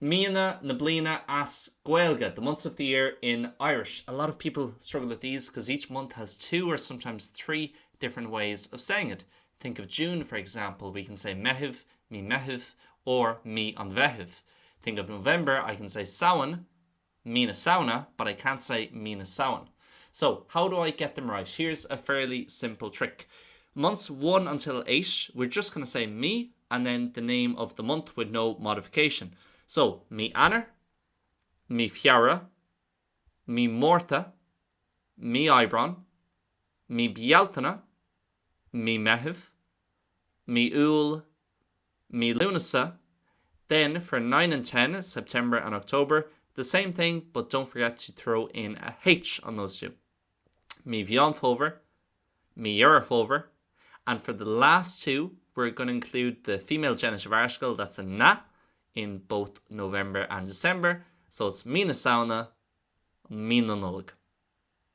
Míonna na Bliana as Gaeilge, the months of the year in Irish. A lot of people struggle with these because each month has 2 or sometimes 3 different ways of saying it. Think of June, for example. We can say mehiv, mi mehiv, or mi an vehiv. Think of November. I can say Samhain, mi na sauna, but I can't say mi na Samhain. So how do I get them right? Here's a fairly simple trick. Months 1 until 8, we're just going to say mi and then the name of the month with no modification. So, mi anar, mi fiara, mi morta, mi ibron, mi bialtana, mi mehiv, mi ul, mi lunasa. Then for 9 and 10, September and October, the same thing, but don't forget to throw in a H on those 2. Mi bhionfóver, mi earfóver, and for the last 2, we're going to include the female genitive article, that's a na, in both November and December. So it's mi na sauna, mi na nulg.